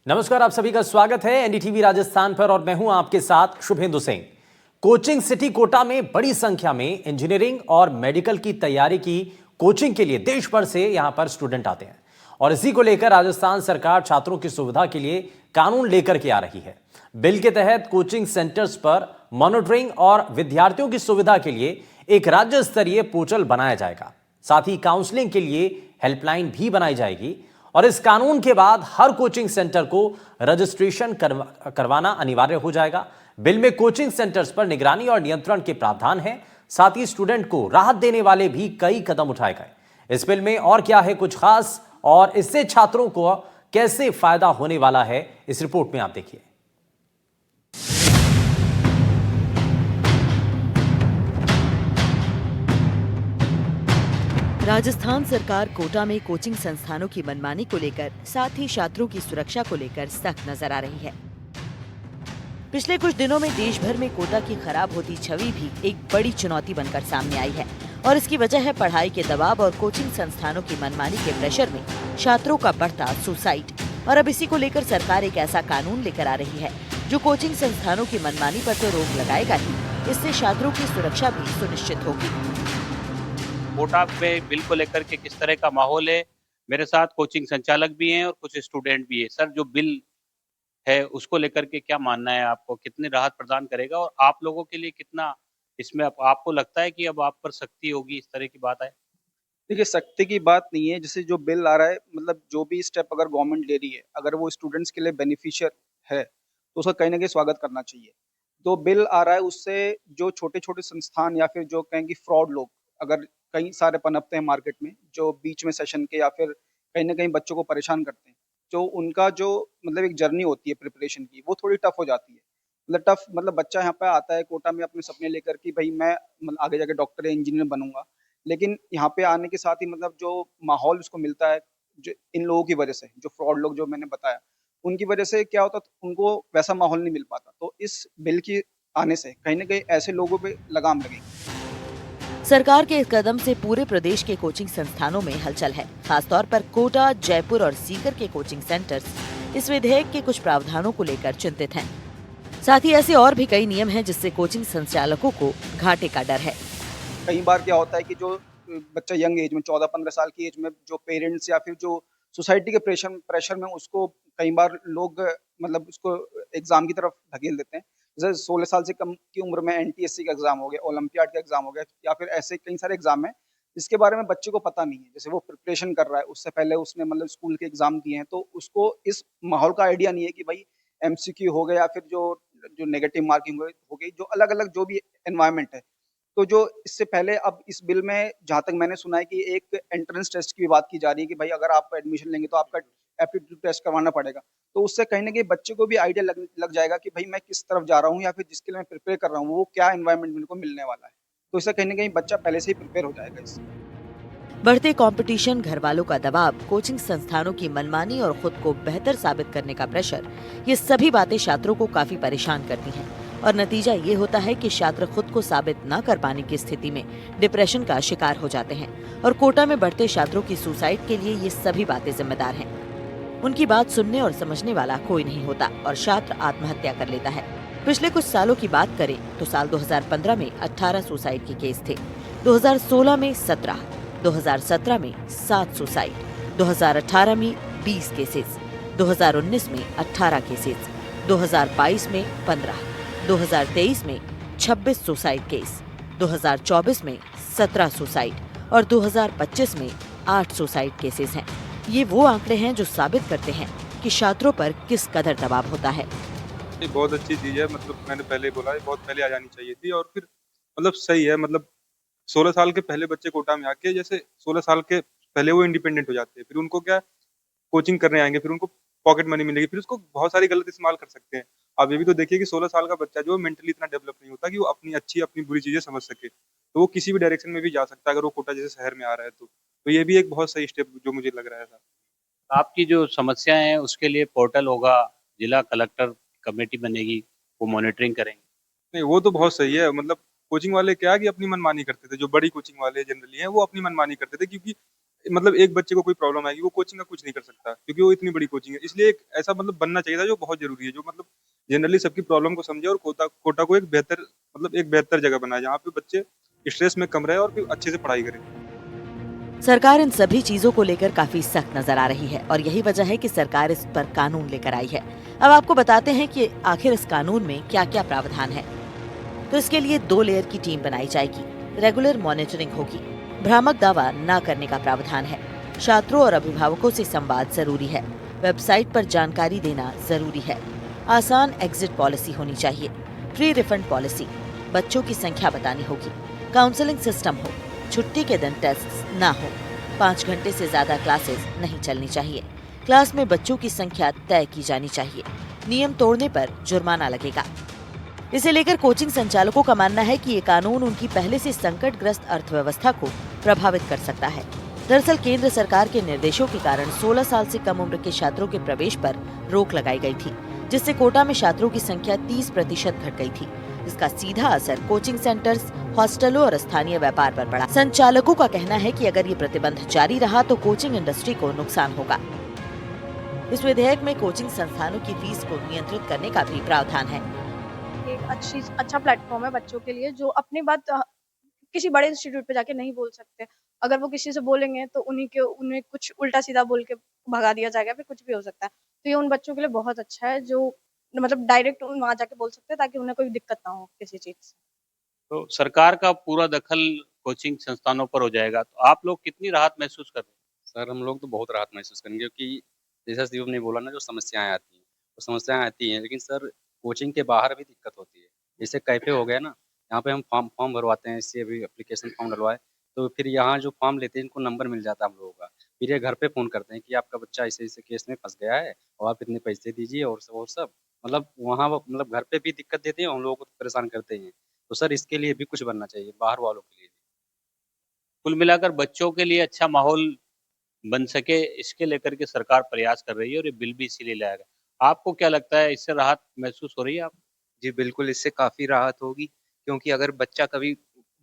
नमस्कार, आप सभी का स्वागत है एनडीटीवी राजस्थान पर और मैं हूं आपके साथ शुभेंदु सिंह। कोचिंग सिटी कोटा में बड़ी संख्या में इंजीनियरिंग और मेडिकल की तैयारी की कोचिंग के लिए देश भर से यहां पर स्टूडेंट आते हैं और इसी को लेकर राजस्थान सरकार छात्रों की सुविधा के लिए कानून लेकर के आ रही है। बिल के तहत कोचिंग सेंटर्स पर मॉनिटरिंग और विद्यार्थियों की सुविधा के लिए एक राज्य स्तरीय पोर्टल बनाया जाएगा। साथ ही काउंसलिंग के लिए हेल्पलाइन भी बनाई जाएगी और इस कानून के बाद हर कोचिंग सेंटर को रजिस्ट्रेशन करवाना अनिवार्य हो जाएगा। बिल में कोचिंग सेंटर्स पर निगरानी और नियंत्रण के प्रावधान हैं। साथ ही स्टूडेंट को राहत देने वाले भी कई कदम उठाए गए। इस बिल में और क्या है कुछ खास और इससे छात्रों को कैसे फायदा होने वाला है, इस रिपोर्ट में आप देखिए। राजस्थान सरकार कोटा में कोचिंग संस्थानों की मनमानी को लेकर साथ ही छात्रों की सुरक्षा को लेकर सख्त नजर आ रही है। पिछले कुछ दिनों में देश भर में कोटा की खराब होती छवि भी एक बड़ी चुनौती बनकर सामने आई है और इसकी वजह है पढ़ाई के दबाव और कोचिंग संस्थानों की मनमानी के प्रेशर में छात्रों का बढ़ता सुसाइड। और अब इसी को लेकर सरकार एक ऐसा कानून लेकर आ रही है जो कोचिंग संस्थानों की मनमानी पर तो रोक लगाएगा ही, इससे छात्रों की सुरक्षा भी सुनिश्चित होगी। कोटा में बिल को लेकर के किस तरह का माहौल है। मेरे साथ कोचिंग संचालक भी हैं और कुछ स्टूडेंट भी है। सर, जो बिल है उसको लेकर के क्या मानना है आपको? कितनी राहत प्रदान करेगा और आप लोगों के लिए कितना इसमें आपको लगता है कि अब आप पर सख्ती होगी, इस तरह की बात है? देखिए, सख्ती की बात नहीं है। जैसे जो बिल आ रहा है, मतलब जो भी स्टेप अगर गवर्नमेंट ले रही है, अगर वो स्टूडेंट्स के लिए बेनिफिशियल है, तो उसका कहीं न कहीं स्वागत करना चाहिए। तो बिल आ रहा है, उससे जो छोटे-छोटे संस्थान या फिर जो कहें कि फ्रॉड लोग अगर कई सारे पनपते हैं मार्केट में, जो बीच में सेशन के या फिर कहीं न कहीं बच्चों को परेशान करते हैं। जो उनका जो मतलब एक जर्नी होती है प्रिपरेशन की, वो थोड़ी टफ हो जाती है। मतलब टफ मतलब बच्चा यहाँ पे आता है कोटा में अपने सपने लेकर कि भई मैं मतलब आगे जाके डॉक्टर या इंजीनियर बनूँगा। लेकिन यहाँ पे आने के साथ ही मतलब जो माहौल उसको मिलता है, जो इन लोगों की वजह से, जो फ्रॉड लोग जो मैंने बताया, उनकी वजह से क्या होता है, उनको वैसा माहौल नहीं मिल पाता। तो इस बिल के आने से कहीं न कहीं ऐसे लोगों पे लगाम लगेगी। सरकार के इस कदम से पूरे प्रदेश के कोचिंग संस्थानों में हलचल है। खासतौर पर कोटा, जयपुर और सीकर के कोचिंग सेंटर्स इस विधेयक के कुछ प्रावधानों को लेकर चिंतित हैं। साथ ही ऐसे और भी कई नियम हैं जिससे कोचिंग संचालकों को घाटे का डर है। कई बार क्या होता है कि जो बच्चा यंग एज में 14-15 साल की एज में जो पेरेंट्स या फिर जो सोसाइटी के प्रेशर में उसको कई बार लोग मतलब उसको एग्जाम की तरफ धकेल देते हैं। जैसे 16 साल से कम की उम्र में एनटीएससी का एग्जाम हो गया, ओलंपियाड का एग्जाम हो गया या फिर ऐसे कई सारे एग्जाम हैं जिसके बारे में बच्चे को पता नहीं है। जैसे वो प्रिपरेशन कर रहा है, उससे पहले उसने मतलब स्कूल के एग्जाम दिए हैं, तो उसको इस माहौल का आइडिया नहीं है कि भाई एमसीक्यू हो गया या फिर जो जो नेगेटिव मार्किंग हो गई, जो अलग-अलग जो भी एनवायरनमेंट है। तो जो इससे पहले अब इस बिल में जहाँ तक मैंने सुना है कि एक एंट्रेंस टेस्ट की भी बात की जा रही है कि भाई अगर आप एडमिशन लेंगे तो आपका एप्टीट्यूड टेस्ट करवाना पड़ेगा। तो उससे कहीं न कहीं बच्चे को भी आइडिया लग जाएगा कि भाई मैं किस तरफ जा रहा हूँ या फिर जिसके लिए मैं प्रिपेयर कर रहा हूँ, वो क्या एनवायरनमेंट मेरे को मिलने वाला है। तो इससे कहीं न कहीं बच्चा पहले से ही प्रिपेयर हो जाएगा इससे। बढ़ते कंपटीशन, घर वालों का दबाव, कोचिंग संस्थानों की मनमानी और खुद को बेहतर साबित करने का प्रेशर, ये सभी बातें छात्रों को काफी परेशान करती हैं और नतीजा ये होता है कि छात्र खुद को साबित न कर पाने की स्थिति में डिप्रेशन का शिकार हो जाते हैं। और कोटा में बढ़ते छात्रों की सुसाइड के लिए ये सभी बातें जिम्मेदार हैं। उनकी बात सुनने और समझने वाला कोई नहीं होता और छात्र आत्महत्या कर लेता है। पिछले कुछ सालों की बात करें तो साल 2015 में 18 सुसाइड के केस थे, 2016 में 17, 2017 में 7 सुसाइड, 2018 में 20 केसेस, 2019 में 18 केसेस, 2022 में 15, 2023 में 26 सुसाइड केस, 2024 में 17 सुसाइड और 2025 में 8 सुसाइड केसेस हैं। ये वो आंकड़े हैं जो साबित करते हैं कि छात्रों पर किस कदर दबाव होता है। ये बहुत अच्छी चीज़ है, मतलब मैंने पहले बोला है, बहुत पहले आ जानी चाहिए थी और फिर मतलब सही है। मतलब 16 साल के पहले बच्चे कोटा में आके, जैसे 16 साल के पहले वो इंडिपेंडेंट हो जाते हैं, फिर उनको क्या कोचिंग करने आएंगे, फिर उनको पॉकेट मनी मिलेगी, फिर उसको बहुत सारी गलत इस्तेमाल कर सकते हैं। आप ये भी तो देखिए कि 16 साल का बच्चा जो मेंटली इतना डेवलप नहीं होता कि वो अपनी अच्छी अपनी बुरी चीजें समझ सके, तो वो किसी भी डायरेक्शन में भी जा सकता है अगर वो कोटा जैसे शहर में आ रहा है तो ये भी एक बहुत सही स्टेप जो मुझे लग रहा है था। आपकी जो समस्याएं हैं उसके लिए पोर्टल होगा, जिला कलेक्टर कमेटी बनेगी, वो मॉनिटरिंग करेंगे। नहीं, वो तो बहुत सही है। मतलब कोचिंग वाले क्या है कि अपनी मनमानी करते थे, जो बड़ी कोचिंग वाले जनरली हैं वो अपनी मनमानी करते थे, क्योंकि मतलब एक बच्चे को कोई प्रॉब्लम आएगी, वो कोचिंग का कुछ नहीं कर सकता क्योंकि वो इतनी बड़ी कोचिंग है। इसलिए एक ऐसा मतलब बनना चाहिए था जो बहुत जरूरी है, जो मतलब जनरली सबकी प्रॉब्लम को समझे और कोटा को एक बेहतर जगह बनाए जहाँ पे बच्चे स्ट्रेस में कम रहे और फिर अच्छे से पढ़ाई करें। सरकार इन सभी चीजों को लेकर काफी सख्त नजर आ रही है और यही वजह है कि सरकार इस पर कानून लेकर आई है। अब आपको बताते हैं कि आखिर इस कानून में क्या क्या प्रावधान है। तो इसके लिए 2 लेयर की टीम बनाई जाएगी, रेगुलर मॉनिटरिंग होगी, भ्रामक दावा न करने का प्रावधान है, छात्रों और अभिभावकों से संवाद जरूरी है, वेबसाइट पर जानकारी देना जरूरी है, आसान एग्जिट पॉलिसी होनी चाहिए, फ्री रिफंड पॉलिसी, बच्चों की संख्या बतानी होगी, काउंसलिंग सिस्टम हो, छुट्टी के दिन टेस्ट ना हो, 5 घंटे से ज्यादा क्लासेस नहीं चलनी चाहिए, क्लास में बच्चों की संख्या तय की जानी चाहिए, नियम तोड़ने पर जुर्माना लगेगा। इसे लेकर कोचिंग संचालकों का मानना है कि ये कानून उनकी पहले से संकटग्रस्त अर्थव्यवस्था को प्रभावित कर सकता है। दरअसल केंद्र सरकार के निर्देशों के कारण 16 साल से कम उम्र के छात्रों के प्रवेश पर रोक लगाई गई थी, जिससे कोटा में छात्रों की संख्या 30% घट गई थी। इसका सीधा असर कोचिंग सेंटर्स, हॉस्टलों और स्थानीय व्यापार पर पड़ा। संचालकों का कहना है कि अगर ये प्रतिबंध जारी रहा तो कोचिंग इंडस्ट्री को नुकसान होगा। इस विधेयक में कोचिंग संस्थानों की फीस को नियंत्रित करने का भी प्रावधान है। एक अच्छा प्लेटफॉर्म है बच्चों के लिए, जो अपनी बात किसी बड़े इंस्टीट्यूट पे जाके नहीं बोल सकते। अगर वो किसी से बोलेंगे तो उन्हें कुछ उल्टा सीधा बोल के भगा दिया जाएगा, फिर कुछ भी हो सकता है। तो ये उन बच्चों के लिए बहुत अच्छा है जो मतलब डायरेक्ट वहाँ जाके बोल सकते हैं, ताकि उन्हें कोई दिक्कत ना हो किसी चीज से। तो सरकार का पूरा दखल कोचिंग संस्थानों पर हो जाएगा, तो आप लोग कितनी राहत महसूस कर रहे हैं? सर हम लोग तो बहुत राहत महसूस करेंगे, क्योंकि जैसा शिवम ने बोला ना, जो समस्याएं आती हैं वो समस्याएं आती हैं, लेकिन सर कोचिंग के बाहर भी दिक्कत होती है। जैसे कैफे हो गया ना, यहाँ पे हम फॉर्म भरवाते हैं, इससे अभी एप्लीकेशन फॉर्म डलवाए, तो फिर यहाँ जो फॉर्म लेते हैं इनको नंबर मिल जाता है हम लोगों का। फिर ये घर पे फ़ोन करते हैं कि आपका बच्चा ऐसे ऐसे केस में फंस गया है और आप इतने पैसे दीजिए, और सब मतलब वहाँ वो मतलब घर पे भी दिक्कत देते हैं, हम लोगों को परेशान करते हैं। तो सर इसके लिए भी कुछ बनना चाहिए बाहर वालों के लिए भी। कुल मिलाकर बच्चों के लिए अच्छा माहौल बन सके, इसके लेकर के सरकार प्रयास कर रही है और ये बिल भी इसीलिए लाया गया। आपको क्या लगता है, इससे राहत महसूस हो रही है आपको? जी, बिल्कुल इससे काफ़ी राहत होगी, क्योंकि अगर बच्चा कभी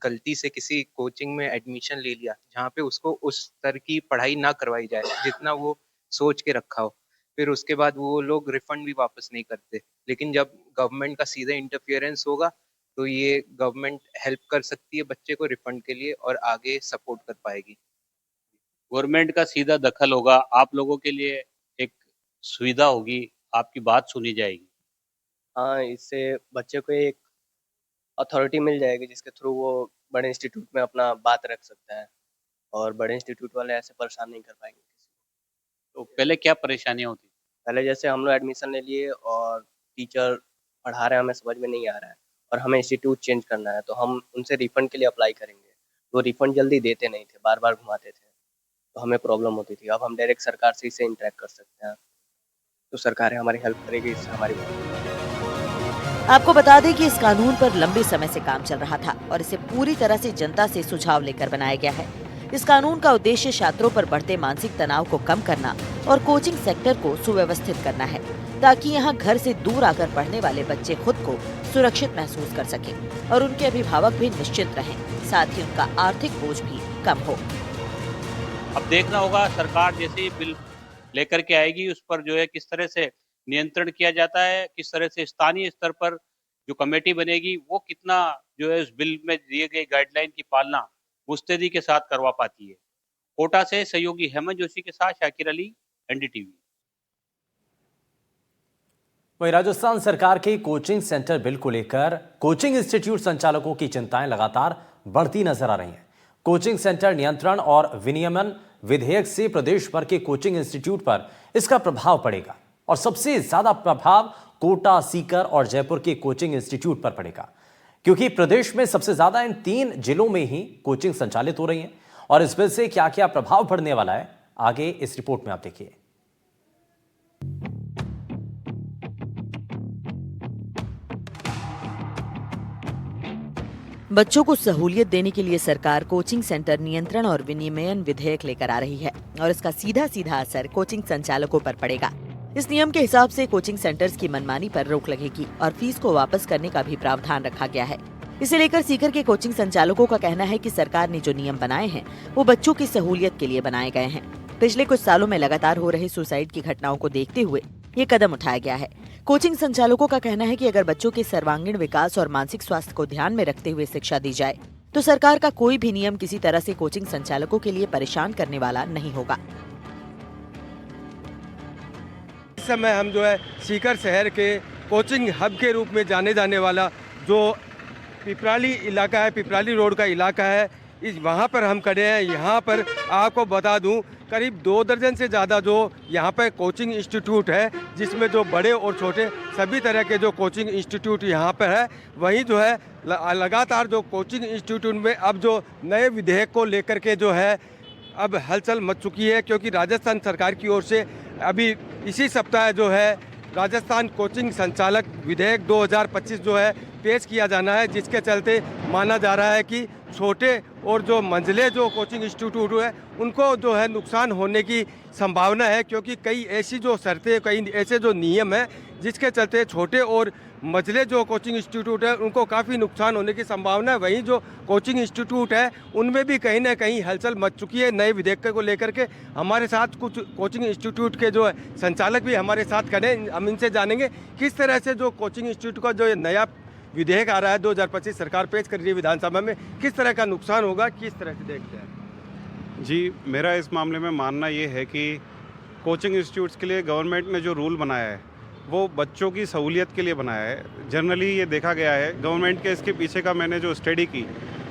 गलती से किसी कोचिंग में एडमिशन ले लिया, जहाँ पे उसको उस स्तर की पढ़ाई ना करवाई जाए, जितना वो सोच के रखा हो, फिर उसके बाद वो लोग रिफंड भी वापस नहीं करते। लेकिन जब गवर्नमेंट का सीधा इंटरफेरेंस होगा, तो ये गवर्नमेंट हेल्प कर सकती है बच्चे को रिफंड के लिए और आगे सपोर्ट कर पाएगी। गवर्नमेंट का सीधा दखल होगा, आप लोगों के लिए एक सुविधा होगी, आपकी बात सुनी जाएगी। हाँ, इससे बच्चे को एक अथॉरिटी मिल जाएगी, जिसके थ्रू वो बड़े इंस्टीट्यूट में अपना बात रख सकता है और बड़े इंस्टीट्यूट वाले ऐसे परेशान नहीं कर पाएंगे किसी को। तो पहले क्या परेशानियाँ होती? पहले जैसे हम लोग एडमिशन ले लिए और टीचर पढ़ा रहे हैं, हमें समझ में नहीं आ रहा है और हमें इंस्टीट्यूट चेंज करना है, तो हम उनसे रिफंड के लिए अप्लाई करेंगे, तो रिफंड जल्दी देते नहीं थे, बार-बार घुमाते थे, तो हमें प्रॉब्लम होती थी। अब हम डायरेक्ट सरकार से इससे इंटरेक्ट कर सकते हैं, तो सरकार हमारी हेल्प करेगी, इससे हमारी आपको बता दें कि इस कानून पर लंबे समय से काम चल रहा था और इसे पूरी तरह से जनता से सुझाव लेकर बनाया गया है। इस कानून का उद्देश्य छात्रों पर बढ़ते मानसिक तनाव को कम करना और कोचिंग सेक्टर को सुव्यवस्थित करना है, ताकि यहाँ घर से दूर आकर पढ़ने वाले बच्चे खुद को सुरक्षित महसूस कर सकें और उनके अभिभावक भी निश्चिंत रहें, साथ ही उनका आर्थिक बोझ भी कम हो। अब देखना होगा सरकार जैसे ही बिल लेकर के आएगी, उस पर जो है किस तरह से नियंत्रण किया जाता है, किस तरह से स्थानीय स्तर पर जो कमेटी बनेगी वो कितना जो है उस बिल में दिए गए गाइडलाइन की पालना मुस्तैदी के साथ करवा पाती है। कोटा से सहयोगी हेमंत जोशी के साथ शाकिर अली, एनडीटीवी। वहीं राजस्थान सरकार के कोचिंग सेंटर बिल को लेकर कोचिंग इंस्टीट्यूट संचालकों की चिंताएं लगातार बढ़ती नजर आ रही हैं। कोचिंग सेंटर नियंत्रण और विनियमन विधेयक से प्रदेश भर के कोचिंग इंस्टीट्यूट पर इसका प्रभाव पड़ेगा और सबसे ज्यादा प्रभाव कोटा, सीकर और जयपुर के कोचिंग इंस्टीट्यूट पर पड़ेगा, क्योंकि प्रदेश में सबसे ज्यादा इन 3 जिलों में ही कोचिंग संचालित हो रही हैं। और इस बिल से क्या क्या प्रभाव पड़ने वाला है, आगे इस रिपोर्ट में आप देखिए। बच्चों को सहूलियत देने के लिए सरकार कोचिंग सेंटर नियंत्रण और विनियमन विधेयक लेकर आ रही है और इसका सीधा सीधा असर कोचिंग संचालकों पर पड़ेगा। इस नियम के हिसाब से कोचिंग सेंटर्स की मनमानी पर रोक लगेगी और फीस को वापस करने का भी प्रावधान रखा गया है। इसे लेकर सीकर के कोचिंग संचालकों का कहना है कि सरकार ने जो नियम बनाए हैं वो बच्चों की सहूलियत के लिए बनाए गए हैं। पिछले कुछ सालों में लगातार हो रही सुसाइड की घटनाओं को देखते हुए ये कदम उठाया गया है। कोचिंग संचालकों का कहना है कि अगर बच्चों के सर्वांगीण विकास और मानसिक स्वास्थ्य को ध्यान में रखते हुए शिक्षा दी जाए तो सरकार का कोई भी नियम किसी तरह से कोचिंग संचालकों के लिए परेशान करने वाला नहीं होगा। इस समय हम जो है सीकर शहर के कोचिंग हब के रूप में जाने वाला जो पिपराली इलाका है, पिपराली रोड का इलाका है, इस वहाँ पर हम खड़े हैं। यहाँ पर आपको बता दूँ करीब 2 दर्जन से ज़्यादा जो यहाँ पर कोचिंग इंस्टीट्यूट है, जिसमें जो बड़े और छोटे सभी तरह के जो कोचिंग इंस्टीट्यूट यहाँ पर है। वहीं जो है लगातार जो कोचिंग इंस्टीट्यूट में अब जो नए विधेयक को लेकर के जो है अब हलचल मच चुकी है, क्योंकि राजस्थान सरकार की ओर से अभी इसी सप्ताह जो है राजस्थान कोचिंग संचालक विधेयक 2025 जो है पेश किया जाना है, जिसके चलते माना जा रहा है कि छोटे और जो मंझले जो कोचिंग इंस्टीट्यूट है उनको जो है नुकसान होने की संभावना है, क्योंकि कई ऐसी जो शर्तें, कई ऐसे जो नियम हैं जिसके चलते छोटे और मंझले जो कोचिंग इंस्टीट्यूट है उनको काफ़ी नुकसान होने की संभावना है। वहीं जो कोचिंग इंस्टीट्यूट है उनमें भी कहीं ना कहीं हलचल मच चुकी है नए विधेयक को लेकर के। हमारे साथ कुछ कोचिंग इंस्टीट्यूट के जो संचालक भी हमारे साथ खड़े हैं, हम इनसे जानेंगे किस तरह से जो कोचिंग इंस्टीट्यूट का जो नया विधेयक आ रहा है 2025 सरकार पेश कर रही है विधानसभा में, किस तरह का नुकसान होगा, किस तरह से देखते हैं। जी, मेरा इस मामले में मानना ये है कि कोचिंग इंस्टीट्यूट्स के लिए गवर्नमेंट ने जो रूल बनाया है वो बच्चों की सहूलियत के लिए बनाया है। जनरली ये देखा गया है गवर्नमेंट के इसके पीछे का मैंने जो स्टडी की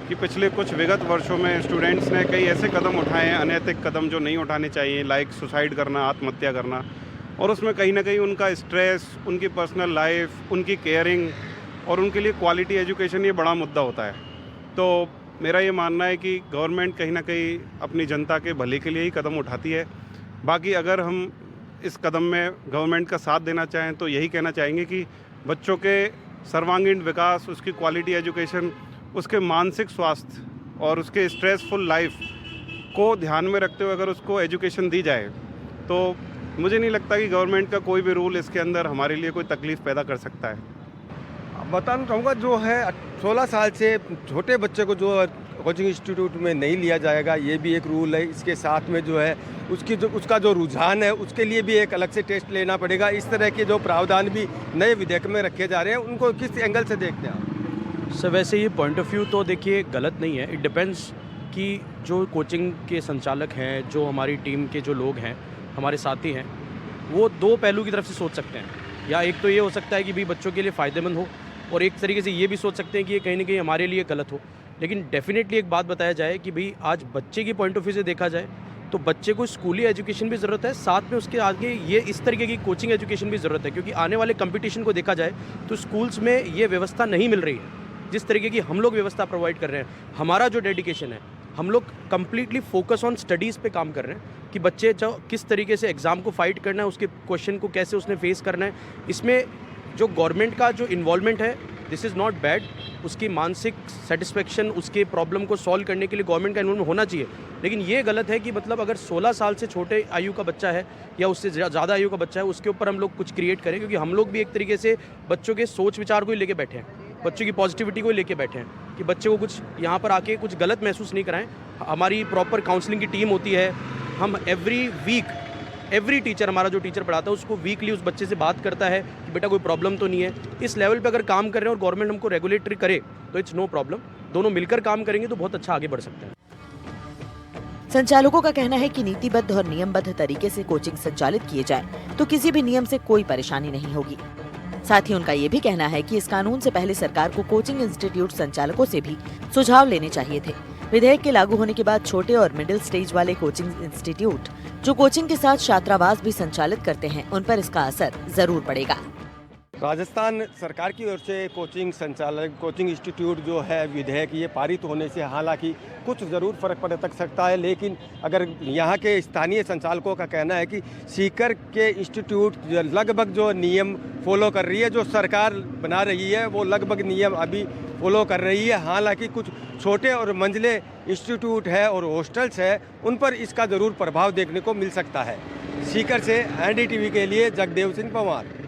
कि पिछले कुछ विगत वर्षों में स्टूडेंट्स ने कई ऐसे कदम उठाए हैं, अनैतिक कदम जो नहीं उठाने चाहिए, लाइक सुसाइड करना, आत्महत्या करना, और उसमें कहीं ना कहीं उनका स्ट्रेस, उनकी पर्सनल लाइफ, उनकी केयरिंग और उनके लिए क्वालिटी एजुकेशन ये बड़ा मुद्दा होता है। तो मेरा ये मानना है कि गवर्नमेंट कहीं ना कहीं अपनी जनता के भले के लिए ही कदम उठाती है। बाकी अगर हम इस कदम में गवर्नमेंट का साथ देना चाहें तो यही कहना चाहेंगे कि बच्चों के सर्वांगीण विकास, उसकी क्वालिटी एजुकेशन, उसके मानसिक स्वास्थ्य और उसके स्ट्रेसफुल लाइफ को ध्यान में रखते हुए अगर उसको एजुकेशन दी जाए तो मुझे नहीं लगता कि गवर्नमेंट का कोई भी रूल इसके अंदर हमारे लिए कोई तकलीफ़ पैदा कर सकता है। बताना चाहूँगा जो है 16 साल से छोटे बच्चे को जो कोचिंग इंस्टीट्यूट में नहीं लिया जाएगा, ये भी एक रूल है। इसके साथ में जो है उसका जो रुझान है उसके लिए भी एक अलग से टेस्ट लेना पड़ेगा। इस तरह के जो प्रावधान भी नए विधेयक में रखे जा रहे हैं, उनको किस एंगल से देखते हैं आप? सर वैसे ये पॉइंट ऑफ व्यू तो देखिए गलत नहीं है। इट डिपेंड्स कि जो कोचिंग के संचालक हैं, जो हमारी टीम के जो लोग हैं, हमारे साथी हैं, वो 2 पहलू की तरफ से सोच सकते हैं। या एक तो ये हो सकता है कि भाई बच्चों के लिए फ़ायदेमंद हो, और एक तरीके से ये भी सोच सकते हैं कि ये कहीं ना कहीं हमारे लिए गलत हो। लेकिन डेफिनेटली एक बात बताया जाए कि भाई आज बच्चे की पॉइंट ऑफ व्यू से देखा जाए तो बच्चे को स्कूली एजुकेशन भी ज़रूरत है, साथ में उसके आगे ये इस तरीके की कोचिंग एजुकेशन भी ज़रूरत है, क्योंकि आने वाले कंपटीशन को देखा जाए तो स्कूल्स में ये व्यवस्था नहीं मिल रही है जिस तरीके की हम लोग व्यवस्था प्रोवाइड कर रहे हैं। हमारा जो डेडिकेशन है, हम लोग कम्प्लीटली फोकस ऑन स्टडीज़ पे काम कर रहे हैं कि बच्चे जो किस तरीके से एग्ज़ाम को फाइट करना है, उसके क्वेश्चन को कैसे उसने फेस करना है। इसमें जो गवर्नमेंट का जो इन्वॉल्वमेंट है, दिस इज़ नॉट बैड। उसकी मानसिक सेटिस्फेक्शन, उसके प्रॉब्लम को सॉल्व करने के लिए गवर्नमेंट का इन्वॉल्वमेंट होना चाहिए। लेकिन ये गलत है कि मतलब अगर 16 साल से छोटे आयु का बच्चा है या उससे ज़्यादा आयु का बच्चा है, उसके ऊपर हम लोग कुछ क्रिएट करें, क्योंकि हम लोग भी एक तरीके से बच्चों के सोच विचार को ही लेके बैठे हैं, बच्चों की पॉजिटिविटी को लेके बैठे हैं कि बच्चे को कुछ यहाँ पर आके कुछ गलत महसूस नहीं कराएं। हमारी प्रॉपर काउंसलिंग की टीम होती है। हम एवरी टीचर, हमारा जो टीचर पढ़ाता है उसको वीकली उस बच्चे से बात करता है कि बेटा कोई प्रॉब्लम तो नहीं है। इस लेवल पे अगर काम कर रहे हैं और गवर्नमेंट हमको रेगुलेटरी करे तो इट्स नो प्रॉब्लम। दोनों मिलकर काम करेंगे तो बहुत अच्छा आगे बढ़ सकते हैं। संचालकों का कहना है कि नीतिबद्ध और नियमबद्ध तरीके से कोचिंग संचालित किए जाए तो किसी भी नियम से कोई परेशानी नहीं होगी। साथ ही उनका ये भी कहना है कि इस कानून से पहले सरकार को कोचिंग इंस्टीट्यूट संचालकों से भी सुझाव लेने चाहिए थे। विधेयक के लागू होने के बाद छोटे और मिडिल स्टेज वाले कोचिंग इंस्टीट्यूट जो कोचिंग के साथ छात्रावास भी संचालित करते हैं, उन पर इसका असर जरूर पड़ेगा। राजस्थान सरकार की ओर से कोचिंग इंस्टीट्यूट जो है विधेयक ये पारित होने से हालांकि कुछ ज़रूर फर्क पड़ सकता है, लेकिन अगर यहाँ के स्थानीय संचालकों का कहना है कि सीकर के इंस्टीट्यूट लगभग जो नियम फॉलो कर रही है, जो सरकार बना रही है वो लगभग नियम अभी फॉलो कर रही है। हालांकि कुछ छोटे और मंझले इंस्टीट्यूट है और हॉस्टल्स है, उन पर इसका ज़रूर प्रभाव देखने को मिल सकता है। सीकर से एनडीटीवी के लिए जगदेव सिंह पंवार।